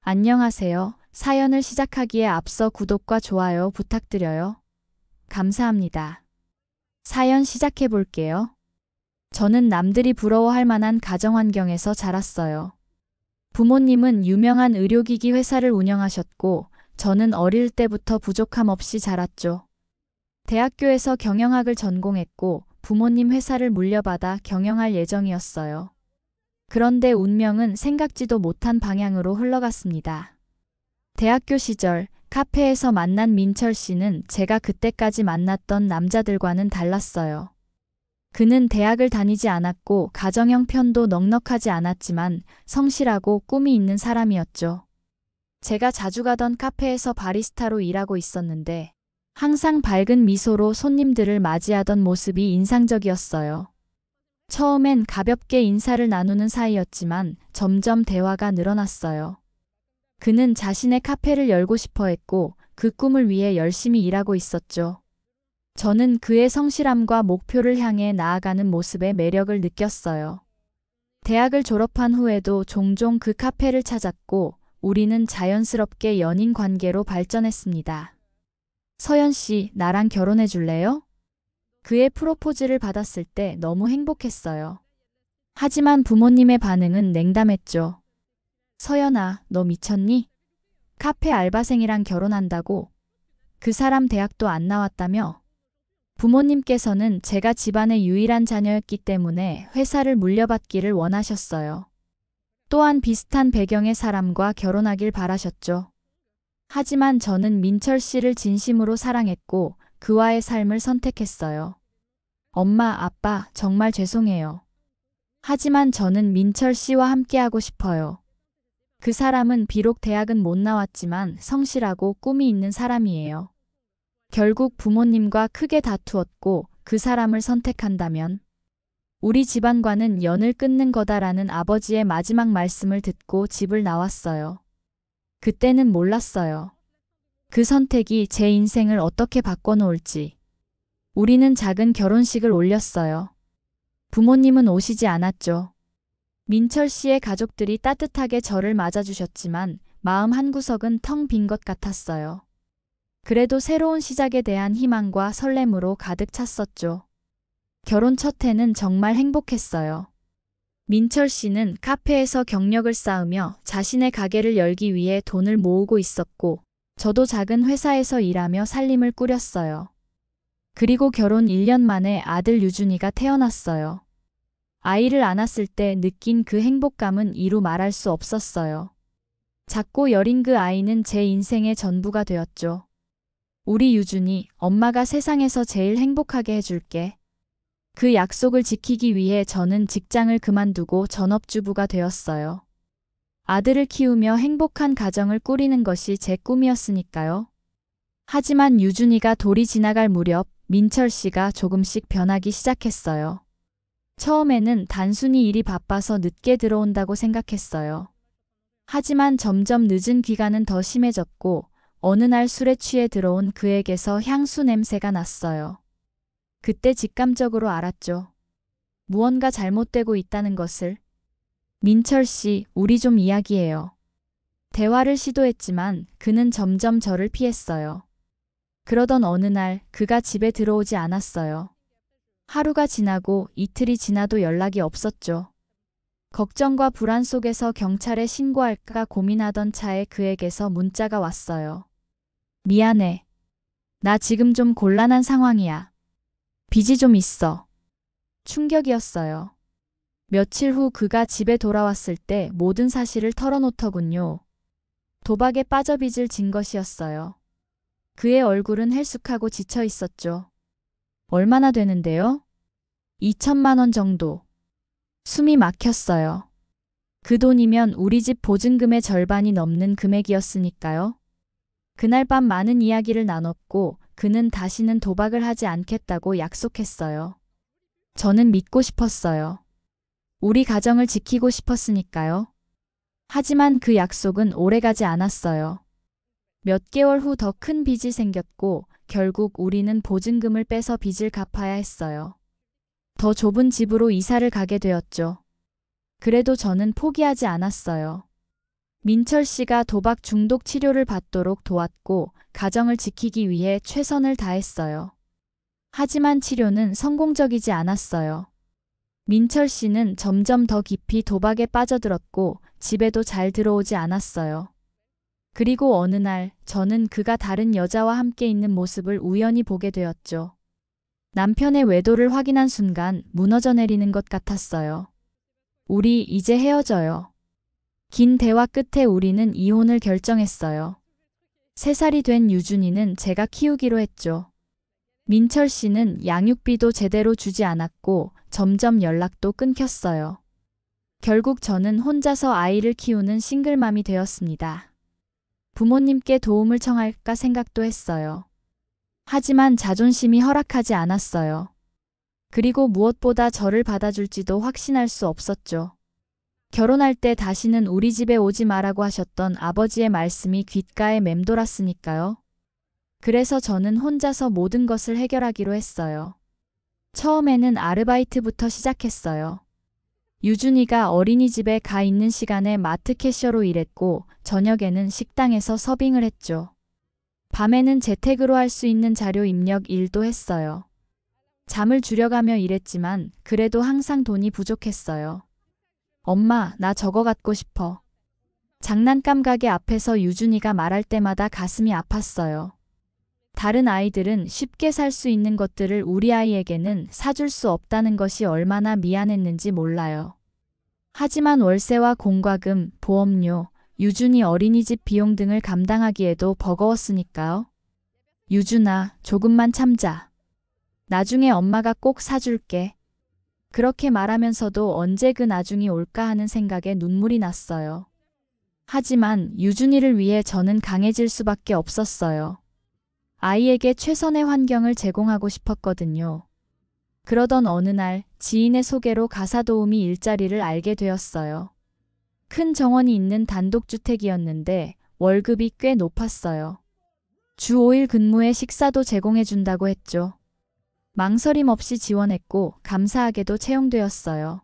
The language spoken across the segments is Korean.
안녕하세요. 사연을 시작하기에 앞서 구독과 좋아요 부탁드려요. 감사합니다. 사연 시작해 볼게요. 저는 남들이 부러워할 만한 가정 환경에서 자랐어요. 부모님은 유명한 의료기기 회사를 운영하셨고, 저는 어릴 때부터 부족함 없이 자랐죠. 대학교에서 경영학을 전공했고, 부모님 회사를 물려받아 경영할 예정이었어요. 그런데 운명은 생각지도 못한 방향으로 흘러갔습니다. 대학교 시절 카페에서 만난 민철 씨는 제가 그때까지 만났던 남자들과는 달랐어요. 그는 대학을 다니지 않았고 가정 형편도 넉넉하지 않았지만 성실하고 꿈이 있는 사람이었죠. 제가 자주 가던 카페에서 바리스타로 일하고 있었는데 항상 밝은 미소로 손님들을 맞이하던 모습이 인상적이었어요. 처음엔 가볍게 인사를 나누는 사이였지만 점점 대화가 늘어났어요. 그는 자신의 카페를 열고 싶어 했고 그 꿈을 위해 열심히 일하고 있었죠. 저는 그의 성실함과 목표를 향해 나아가는 모습에 매력을 느꼈어요. 대학을 졸업한 후에도 종종 그 카페를 찾았고 우리는 자연스럽게 연인 관계로 발전했습니다. 서연 씨, 나랑 결혼해 줄래요? 그의 프로포즈를 받았을 때 너무 행복했어요. 하지만 부모님의 반응은 냉담했죠. 서연아, 너 미쳤니? 카페 알바생이랑 결혼한다고? 그 사람 대학도 안 나왔다며? 부모님께서는 제가 집안의 유일한 자녀였기 때문에 회사를 물려받기를 원하셨어요. 또한 비슷한 배경의 사람과 결혼하길 바라셨죠. 하지만 저는 민철 씨를 진심으로 사랑했고 그와의 삶을 선택했어요. 엄마, 아빠, 정말 죄송해요. 하지만 저는 민철 씨와 함께하고 싶어요. 그 사람은 비록 대학은 못 나왔지만 성실하고 꿈이 있는 사람이에요. 결국 부모님과 크게 다투었고 그 사람을 선택한다면 우리 집안과는 연을 끊는 거다라는 아버지의 마지막 말씀을 듣고 집을 나왔어요. 그때는 몰랐어요. 그 선택이 제 인생을 어떻게 바꿔놓을지. 우리는 작은 결혼식을 올렸어요. 부모님은 오시지 않았죠. 민철 씨의 가족들이 따뜻하게 저를 맞아주셨지만 마음 한구석은 텅 빈 것 같았어요. 그래도 새로운 시작에 대한 희망과 설렘으로 가득 찼었죠. 결혼 첫 해는 정말 행복했어요. 민철 씨는 카페에서 경력을 쌓으며 자신의 가게를 열기 위해 돈을 모으고 있었고, 저도 작은 회사에서 일하며 살림을 꾸렸어요. 그리고 결혼 1년 만에 아들 유준이가 태어났어요. 아이를 안았을 때 느낀 그 행복감은 이루 말할 수 없었어요. 작고 여린 그 아이는 제 인생의 전부가 되었죠. 우리 유준이, 엄마가 세상에서 제일 행복하게 해줄게. 그 약속을 지키기 위해 저는 직장을 그만두고 전업주부가 되었어요. 아들을 키우며 행복한 가정을 꾸리는 것이 제 꿈이었으니까요. 하지만 유준이가 돌이 지나갈 무렵 민철 씨가 조금씩 변하기 시작했어요. 처음에는 단순히 일이 바빠서 늦게 들어온다고 생각했어요. 하지만 점점 늦은 귀가는 더 심해졌고 어느 날 술에 취해 들어온 그에게서 향수 냄새가 났어요. 그때 직감적으로 알았죠. 무언가 잘못되고 있다는 것을. 민철 씨, 우리 좀 이야기해요. 대화를 시도했지만 그는 점점 저를 피했어요. 그러던 어느 날 그가 집에 들어오지 않았어요. 하루가 지나고 이틀이 지나도 연락이 없었죠. 걱정과 불안 속에서 경찰에 신고할까 고민하던 차에 그에게서 문자가 왔어요. 미안해. 나 지금 좀 곤란한 상황이야. 빚이 좀 있어. 충격이었어요. 며칠 후 그가 집에 돌아왔을 때 모든 사실을 털어놓더군요. 도박에 빠져 빚을 진 것이었어요. 그의 얼굴은 her숙하고 지쳐 있었죠. 얼마나 되는데요? 2천만 원 정도. 숨이 막혔어요. 그 돈이면 우리 집 보증금의 절반이 넘는 금액이었으니까요. 그날 밤 많은 이야기를 나눴고 그는 다시는 도박을 하지 않겠다고 약속했어요. 저는 믿고 싶었어요. 우리 가정을 지키고 싶었으니까요. 하지만 그 약속은 오래가지 않았어요. 몇 개월 후 더 큰 빚이 생겼고 결국 우리는 보증금을 빼서 빚을 갚아야 했어요. 더 좁은 집으로 이사를 가게 되었죠. 그래도 저는 포기하지 않았어요. 민철 씨가 도박 중독 치료를 받도록 도왔고 가정을 지키기 위해 최선을 다했어요. 하지만 치료는 성공적이지 않았어요. 민철 씨는 점점 더 깊이 도박에 빠져들었고 집에도 잘 들어오지 않았어요. 그리고 어느 날 저는 그가 다른 여자와 함께 있는 모습을 우연히 보게 되었죠. 남편의 외도를 확인한 순간 무너져 내리는 것 같았어요. 우리 이제 헤어져요. 긴 대화 끝에 우리는 이혼을 결정했어요. 3살이 된 유준이는 제가 키우기로 했죠. 민철 씨는 양육비도 제대로 주지 않았고 점점 연락도 끊겼어요. 결국 저는 혼자서 아이를 키우는 싱글맘이 되었습니다. 부모님께 도움을 청할까 생각도 했어요. 하지만 자존심이 허락하지 않았어요. 그리고 무엇보다 저를 받아줄지도 확신할 수 없었죠. 결혼할 때 다시는 우리 집에 오지 마라고 하셨던 아버지의 말씀이 귓가에 맴돌았으니까요. 그래서 저는 혼자서 모든 것을 해결하기로 했어요. 처음에는 아르바이트부터 시작했어요. 유준이가 어린이집에 가 있는 시간에 마트 캐셔로 일했고 저녁에는 식당에서 서빙을 했죠. 밤에는 재택으로 할 수 있는 자료 입력 일도 했어요. 잠을 줄여가며 일했지만 그래도 항상 돈이 부족했어요. 엄마, 나 저거 갖고 싶어. 장난감 가게 앞에서 유준이가 말할 때마다 가슴이 아팠어요. 다른 아이들은 쉽게 살 수 있는 것들을 우리 아이에게는 사줄 수 없다는 것이 얼마나 미안했는지 몰라요. 하지만 월세와 공과금, 보험료, 유준이 어린이집 비용 등을 감당하기에도 버거웠으니까요. 유준아, 조금만 참자. 나중에 엄마가 꼭 사줄게. 그렇게 말하면서도 언제 그 나중이 올까 하는 생각에 눈물이 났어요. 하지만 유준이를 위해 저는 강해질 수밖에 없었어요. 아이에게 최선의 환경을 제공하고 싶었거든요. 그러던 어느 날 지인의 소개로 가사도우미 일자리를 알게 되었어요. 큰 정원이 있는 단독주택이었는데 월급이 꽤 높았어요. 주 5일 근무에 식사도 제공해준다고 했죠. 망설임 없이 지원했고 감사하게도 채용되었어요.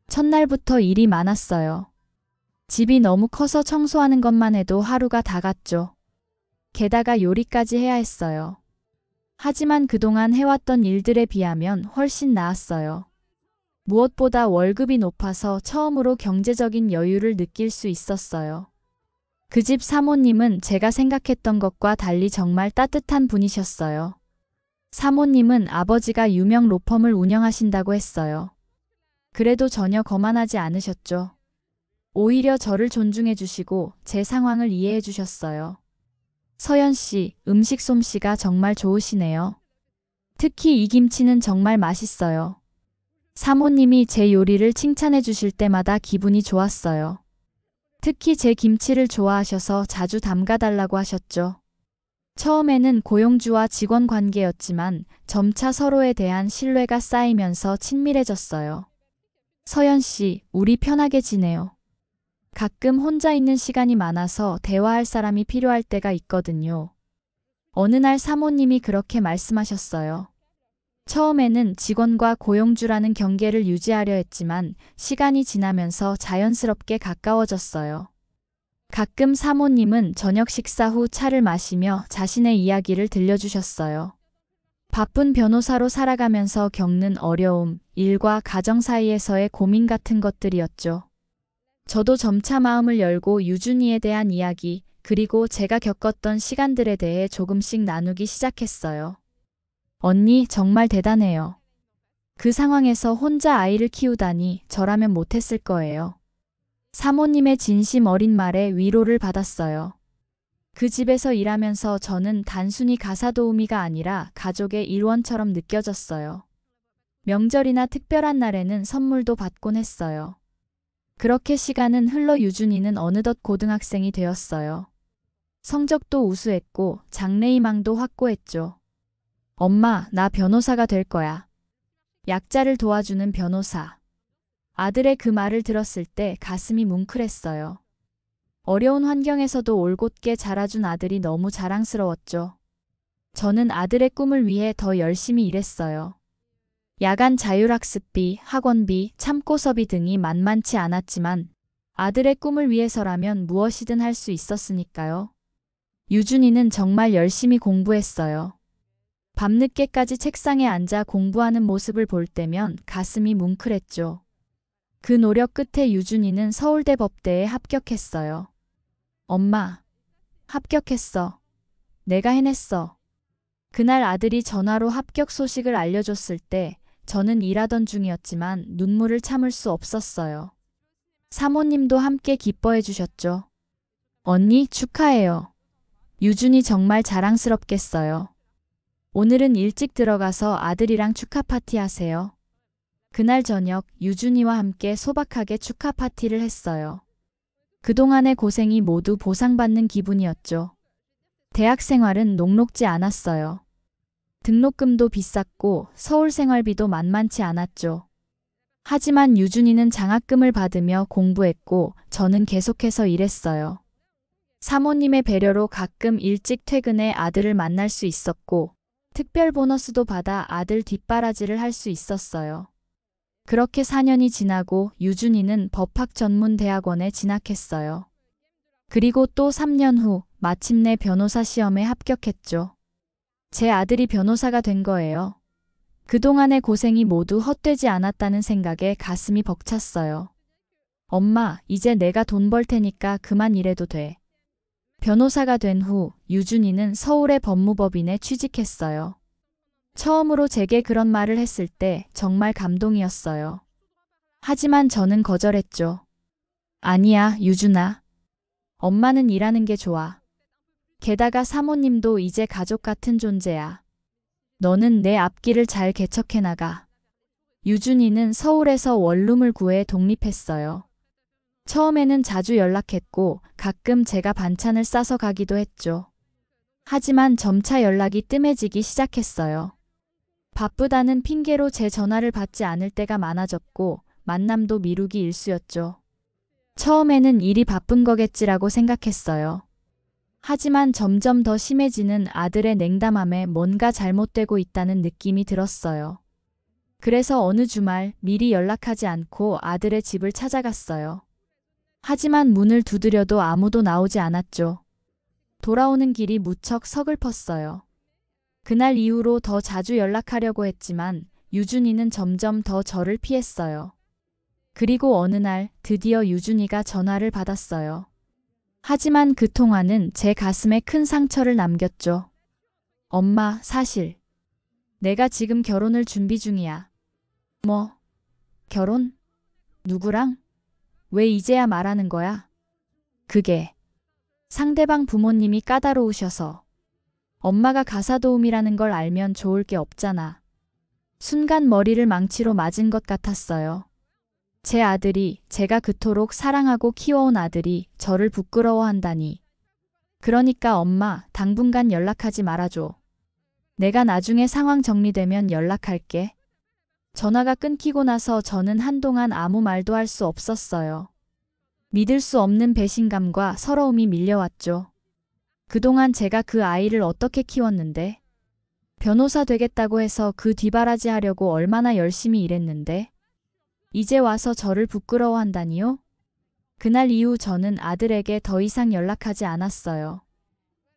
첫날부터 일이 많았어요. 집이 너무 커서 청소하는 것만 해도 하루가 다 갔죠. 게다가 요리까지 해야 했어요. 하지만 그동안 해왔던 일들에 비하면 훨씬 나았어요. 무엇보다 월급이 높아서 처음으로 경제적인 여유를 느낄 수 있었어요. 그 집 사모님은 제가 생각했던 것과 달리 정말 따뜻한 분이셨어요. 사모님은 아버지가 유명 로펌을 운영하신다고 했어요. 그래도 전혀 거만하지 않으셨죠. 오히려 저를 존중해 주시고 제 상황을 이해해 주셨어요. 서연 씨, 음식 솜씨가 정말 좋으시네요. 특히 이 김치는 정말 맛있어요. 사모님이 제 요리를 칭찬해 주실 때마다 기분이 좋았어요. 특히 제 김치를 좋아하셔서 자주 담가달라고 하셨죠. 처음에는 고용주와 직원 관계였지만 점차 서로에 대한 신뢰가 쌓이면서 친밀해졌어요. 서연 씨, 우리 편하게 지내요. 가끔 혼자 있는 시간이 많아서 대화할 사람이 필요할 때가 있거든요. 어느 날 사모님이 그렇게 말씀하셨어요. 처음에는 직원과 고용주라는 경계를 유지하려 했지만 시간이 지나면서 자연스럽게 가까워졌어요. 가끔 사모님은 저녁 식사 후 차를 마시며 자신의 이야기를 들려주셨어요. 바쁜 변호사로 살아가면서 겪는 어려움, 일과 가정 사이에서의 고민 같은 것들이었죠. 저도 점차 마음을 열고 유준이에 대한 이야기, 그리고 제가 겪었던 시간들에 대해 조금씩 나누기 시작했어요. 언니, 정말 대단해요. 그 상황에서 혼자 아이를 키우다니 저라면 못했을 거예요. 사모님의 진심 어린 말에 위로를 받았어요. 그 집에서 일하면서 저는 단순히 가사도우미가 아니라 가족의 일원처럼 느껴졌어요. 명절이나 특별한 날에는 선물도 받곤 했어요. 그렇게 시간은 흘러 유준이는 어느덧 고등학생이 되었어요. 성적도 우수했고 장래희망도 확고했죠. 엄마, 나 변호사가 될 거야. 약자를 도와주는 변호사. 아들의 그 말을 들었을 때 가슴이 뭉클했어요. 어려운 환경에서도 올곧게 자라준 아들이 너무 자랑스러웠죠. 저는 아들의 꿈을 위해 더 열심히 일했어요. 야간 자율학습비, 학원비, 참고서비 등이 만만치 않았지만 아들의 꿈을 위해서라면 무엇이든 할 수 있었으니까요. 유준이는 정말 열심히 공부했어요. 밤늦게까지 책상에 앉아 공부하는 모습을 볼 때면 가슴이 뭉클했죠. 그 노력 끝에 유준이는 서울대 법대에 합격했어요. 엄마, 합격했어. 내가 해냈어. 그날 아들이 전화로 합격 소식을 알려줬을 때 저는 일하던 중이었지만 눈물을 참을 수 없었어요. 사모님도 함께 기뻐해 주셨죠. 언니 축하해요. 유준이 정말 자랑스럽겠어요. 오늘은 일찍 들어가서 아들이랑 축하 파티 하세요. 그날 저녁 유준이와 함께 소박하게 축하 파티를 했어요. 그동안의 고생이 모두 보상받는 기분이었죠. 대학 생활은 녹록지 않았어요. 등록금도 비쌌고 서울 생활비도 만만치 않았죠. 하지만 유준이는 장학금을 받으며 공부했고 저는 계속해서 일했어요. 사모님의 배려로 가끔 일찍 퇴근해 아들을 만날 수 있었고 특별 보너스도 받아 아들 뒷바라지를 할 수 있었어요. 그렇게 4년이 지나고 유준이는 법학전문대학원에 진학했어요. 그리고 또 3년 후 마침내 변호사 시험에 합격했죠. 제 아들이 변호사가 된 거예요. 그동안의 고생이 모두 헛되지 않았다는 생각에 가슴이 벅찼어요. 엄마, 이제 내가 돈 벌 테니까 그만 일해도 돼. 변호사가 된 후 유준이는 서울의 법무법인에 취직했어요. 처음으로 제게 그런 말을 했을 때 정말 감동이었어요. 하지만 저는 거절했죠. 아니야, 유준아. 엄마는 일하는 게 좋아. 게다가 사모님도 이제 가족 같은 존재야. 너는 내 앞길을 잘 개척해 나가. 유준이는 서울에서 원룸을 구해 독립했어요. 처음에는 자주 연락했고 가끔 제가 반찬을 싸서 가기도 했죠. 하지만 점차 연락이 뜸해지기 시작했어요. 바쁘다는 핑계로 제 전화를 받지 않을 때가 많아졌고 만남도 미루기 일쑤였죠. 처음에는 일이 바쁜 거겠지라고 생각했어요. 하지만 점점 더 심해지는 아들의 냉담함에 뭔가 잘못되고 있다는 느낌이 들었어요. 그래서 어느 주말 미리 연락하지 않고 아들의 집을 찾아갔어요. 하지만 문을 두드려도 아무도 나오지 않았죠. 돌아오는 길이 무척 서글펐어요. 그날 이후로 더 자주 연락하려고 했지만 유준이는 점점 더 저를 피했어요. 그리고 어느 날 드디어 유준이가 전화를 받았어요. 하지만 그 통화는 제 가슴에 큰 상처를 남겼죠. 엄마, 사실 내가 지금 결혼을 준비 중이야. 뭐? 결혼? 누구랑? 왜 이제야 말하는 거야? 그게 상대방 부모님이 까다로우셔서. 엄마가 가사도우미라는 걸 알면 좋을 게 없잖아. 순간 머리를 망치로 맞은 것 같았어요. 제 아들이, 제가 그토록 사랑하고 키워온 아들이 저를 부끄러워한다니. 그러니까 엄마, 당분간 연락하지 말아줘. 내가 나중에 상황 정리되면 연락할게. 전화가 끊기고 나서 저는 한동안 아무 말도 할 수 없었어요. 믿을 수 없는 배신감과 서러움이 밀려왔죠. 그동안 제가 그 아이를 어떻게 키웠는데? 변호사 되겠다고 해서 그 뒷바라지 하려고 얼마나 열심히 일했는데? 이제 와서 저를 부끄러워한다니요? 그날 이후 저는 아들에게 더 이상 연락하지 않았어요.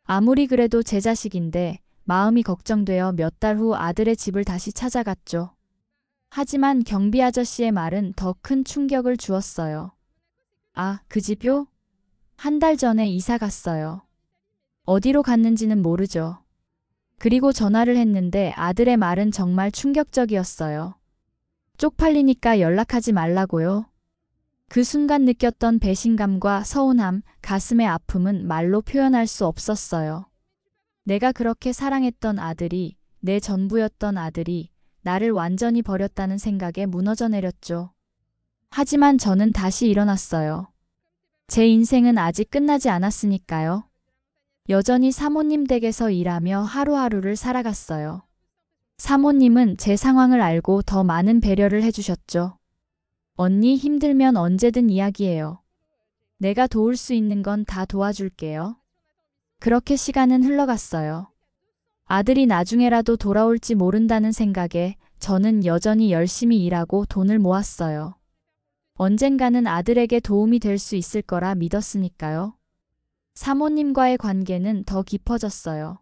아무리 그래도 제 자식인데 마음이 걱정되어 몇 달 후 아들의 집을 다시 찾아갔죠. 하지만 경비 아저씨의 말은 더 큰 충격을 주었어요. 아, 그 집요? 한 달 전에 이사 갔어요. 어디로 갔는지는 모르죠. 그리고 전화를 했는데 아들의 말은 정말 충격적이었어요. 쪽팔리니까 연락하지 말라고요. 그 순간 느꼈던 배신감과 서운함, 가슴의 아픔은 말로 표현할 수 없었어요. 내가 그렇게 사랑했던 아들이, 내 전부였던 아들이 나를 완전히 버렸다는 생각에 무너져 내렸죠. 하지만 저는 다시 일어났어요. 제 인생은 아직 끝나지 않았으니까요. 여전히 사모님 댁에서 일하며 하루하루를 살아갔어요. 사모님은 제 상황을 알고 더 많은 배려를 해주셨죠. 언니 힘들면 언제든 이야기해요. 내가 도울 수 있는 건 다 도와줄게요. 그렇게 시간은 흘러갔어요. 아들이 나중에라도 돌아올지 모른다는 생각에 저는 여전히 열심히 일하고 돈을 모았어요. 언젠가는 아들에게 도움이 될 수 있을 거라 믿었으니까요. 사모님과의 관계는 더 깊어졌어요.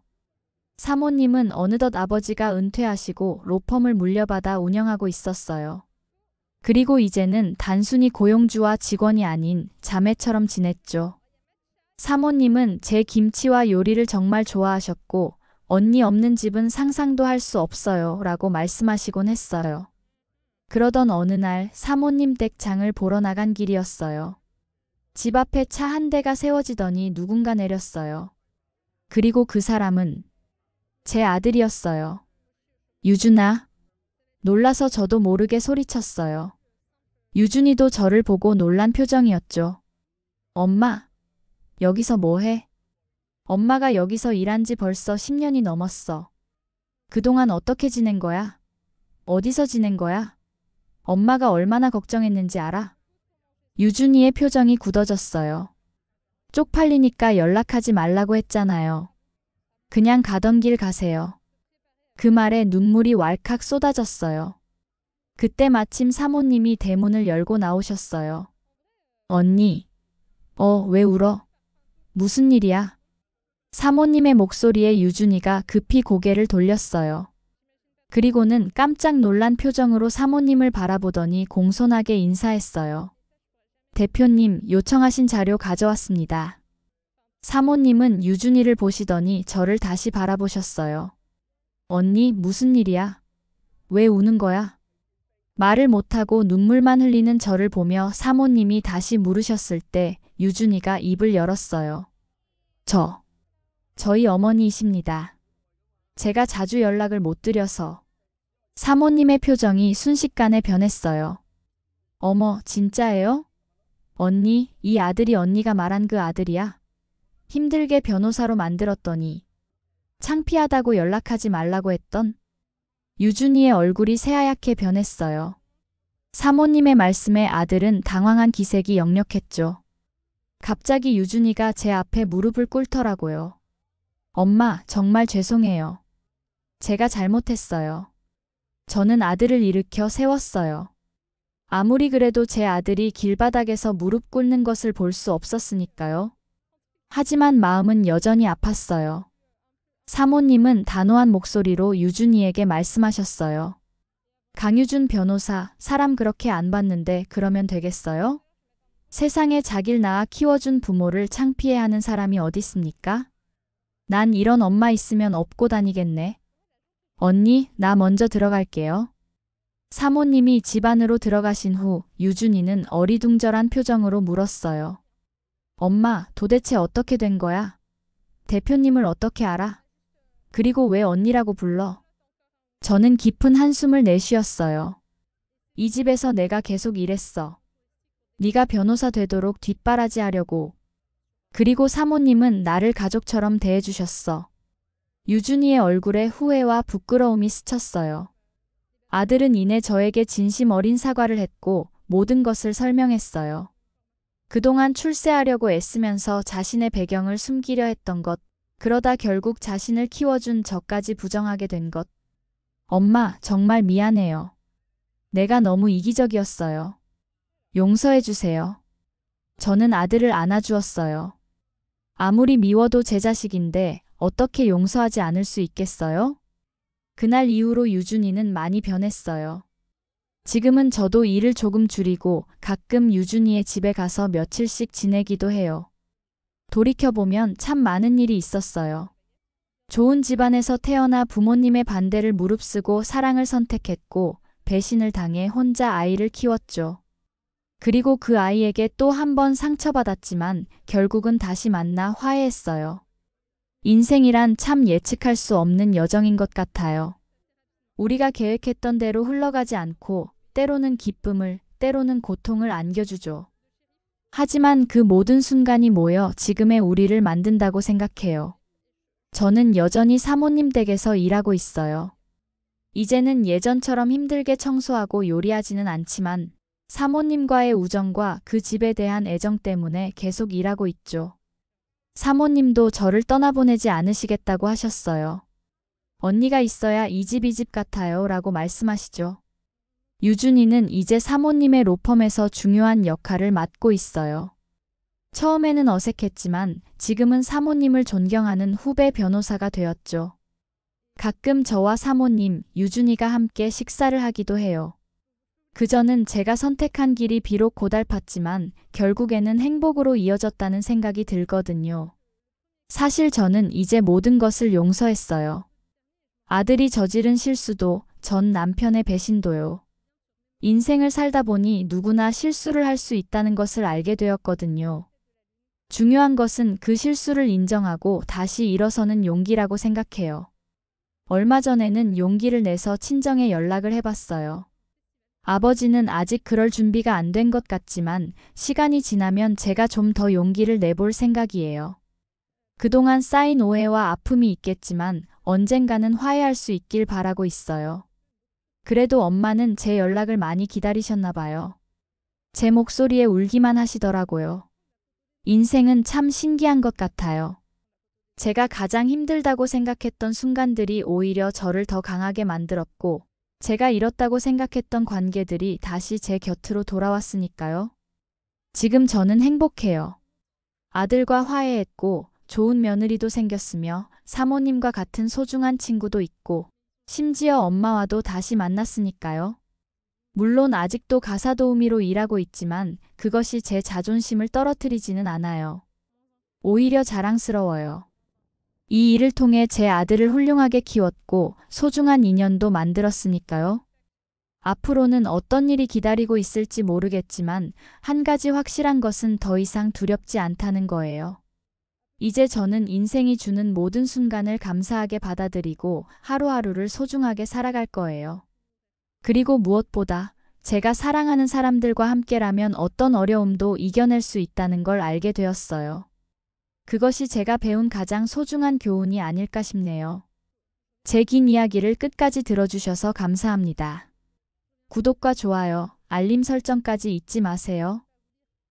사모님은 어느덧 아버지가 은퇴하시고 로펌을 물려받아 운영하고 있었어요. 그리고 이제는 단순히 고용주와 직원이 아닌 자매처럼 지냈죠. 사모님은 제 김치와 요리를 정말 좋아하셨고 언니 없는 집은 상상도 할 수 없어요 라고 말씀하시곤 했어요. 그러던 어느 날 사모님 댁 장을 보러 나간 길이었어요. 집 앞에 차 한 대가 세워지더니 누군가 내렸어요. 그리고 그 사람은 제 아들이었어요. 유준아. 놀라서 저도 모르게 소리쳤어요. 유준이도 저를 보고 놀란 표정이었죠. 엄마, 여기서 뭐 해? 엄마가 여기서 일한 지 벌써 10년이 넘었어. 그동안 어떻게 지낸 거야? 어디서 지낸 거야? 엄마가 얼마나 걱정했는지 알아? 유준이의 표정이 굳어졌어요. 쪽팔리니까 연락하지 말라고 했잖아요. 그냥 가던 길 가세요. 그 말에 눈물이 왈칵 쏟아졌어요. 그때 마침 사모님이 대문을 열고 나오셨어요. 언니. 왜 울어? 무슨 일이야? 사모님의 목소리에 유준이가 급히 고개를 돌렸어요. 그리고는 깜짝 놀란 표정으로 사모님을 바라보더니 공손하게 인사했어요. 대표님, 요청하신 자료 가져왔습니다. 사모님은 유준이를 보시더니 저를 다시 바라보셨어요. 언니, 무슨 일이야? 왜 우는 거야? 말을 못하고 눈물만 흘리는 저를 보며 사모님이 다시 물으셨을 때 유준이가 입을 열었어요. 저희 어머니이십니다. 제가 자주 연락을 못 드려서. 사모님의 표정이 순식간에 변했어요. 어머, 진짜예요? 언니, 이 아들이 언니가 말한 그 아들이야? 힘들게 변호사로 만들었더니 창피하다고 연락하지 말라고 했던? 유준이의 얼굴이 새하얗게 변했어요. 사모님의 말씀에 아들은 당황한 기색이 역력했죠. 갑자기 유준이가 제 앞에 무릎을 꿇더라고요. 엄마, 정말 죄송해요. 제가 잘못했어요. 저는 아들을 일으켜 세웠어요. 아무리 그래도 제 아들이 길바닥에서 무릎 꿇는 것을 볼 수 없었으니까요. 하지만 마음은 여전히 아팠어요. 사모님은 단호한 목소리로 유준이에게 말씀하셨어요. 강유준 변호사, 사람 그렇게 안 봤는데 그러면 되겠어요? 세상에 자기를 낳아 키워준 부모를 창피해하는 사람이 어딨습니까? 난 이런 엄마 있으면 업고 다니겠네. 언니, 나 먼저 들어갈게요. 사모님이 집 안으로 들어가신 후 유준이는 어리둥절한 표정으로 물었어요. 엄마, 도대체 어떻게 된 거야? 대표님을 어떻게 알아? 그리고 왜 언니라고 불러? 저는 깊은 한숨을 내쉬었어요. 이 집에서 내가 계속 일했어. 네가 변호사 되도록 뒷바라지 하려고. 그리고 사모님은 나를 가족처럼 대해주셨어. 유준이의 얼굴에 후회와 부끄러움이 스쳤어요. 아들은 이내 저에게 진심 어린 사과를 했고 모든 것을 설명했어요. 그동안 출세하려고 애쓰면서 자신의 배경을 숨기려 했던 것, 그러다 결국 자신을 키워준 저까지 부정하게 된 것. 엄마, 정말 미안해요. 내가 너무 이기적이었어요. 용서해 주세요. 저는 아들을 안아주었어요. 아무리 미워도 제 자식인데 어떻게 용서하지 않을 수 있겠어요? 그날 이후로 유준이는 많이 변했어요. 지금은 저도 일을 조금 줄이고 가끔 유준이의 집에 가서 며칠씩 지내기도 해요. 돌이켜보면 참 많은 일이 있었어요. 좋은 집안에서 태어나 부모님의 반대를 무릅쓰고 사랑을 선택했고 배신을 당해 혼자 아이를 키웠죠. 그리고 그 아이에게 또 한 번 상처받았지만 결국은 다시 만나 화해했어요. 인생이란 참 예측할 수 없는 여정인 것 같아요. 우리가 계획했던 대로 흘러가지 않고 때로는 기쁨을, 때로는 고통을 안겨주죠. 하지만 그 모든 순간이 모여 지금의 우리를 만든다고 생각해요. 저는 여전히 사모님 댁에서 일하고 있어요. 이제는 예전처럼 힘들게 청소하고 요리하지는 않지만 사모님과의 우정과 그 집에 대한 애정 때문에 계속 일하고 있죠. 사모님도 저를 떠나보내지 않으시겠다고 하셨어요. 언니가 있어야 이 집 같아요 라고 말씀하시죠. 유준이는 이제 사모님의 로펌에서 중요한 역할을 맡고 있어요. 처음에는 어색했지만 지금은 사모님을 존경하는 후배 변호사가 되었죠. 가끔 저와 사모님, 유준이가 함께 식사를 하기도 해요. 그전은 제가 선택한 길이 비록 고달팠지만 결국에는 행복으로 이어졌다는 생각이 들거든요. 사실 저는 이제 모든 것을 용서했어요. 아들이 저지른 실수도, 전 남편의 배신도요. 인생을 살다 보니 누구나 실수를 할 수 있다는 것을 알게 되었거든요. 중요한 것은 그 실수를 인정하고 다시 일어서는 용기라고 생각해요. 얼마 전에는 용기를 내서 친정에 연락을 해봤어요. 아버지는 아직 그럴 준비가 안 된 것 같지만 시간이 지나면 제가 좀 더 용기를 내볼 생각이에요. 그동안 쌓인 오해와 아픔이 있겠지만 언젠가는 화해할 수 있길 바라고 있어요. 그래도 엄마는 제 연락을 많이 기다리셨나 봐요. 제 목소리에 울기만 하시더라고요. 인생은 참 신기한 것 같아요. 제가 가장 힘들다고 생각했던 순간들이 오히려 저를 더 강하게 만들었고, 제가 잃었다고 생각했던 관계들이 다시 제 곁으로 돌아왔으니까요. 지금 저는 행복해요. 아들과 화해했고, 좋은 며느리도 생겼으며, 사모님과 같은 소중한 친구도 있고, 심지어 엄마와도 다시 만났으니까요. 물론 아직도 가사 도우미로 일하고 있지만 그것이 제 자존심을 떨어뜨리지는 않아요. 오히려 자랑스러워요. 이 일을 통해 제 아들을 훌륭하게 키웠고 소중한 인연도 만들었으니까요. 앞으로는 어떤 일이 기다리고 있을지 모르겠지만 한 가지 확실한 것은 더 이상 두렵지 않다는 거예요. 이제 저는 인생이 주는 모든 순간을 감사하게 받아들이고 하루하루를 소중하게 살아갈 거예요. 그리고 무엇보다 제가 사랑하는 사람들과 함께라면 어떤 어려움도 이겨낼 수 있다는 걸 알게 되었어요. 그것이 제가 배운 가장 소중한 교훈이 아닐까 싶네요. 제 긴 이야기를 끝까지 들어주셔서 감사합니다. 구독과 좋아요, 알림 설정까지 잊지 마세요.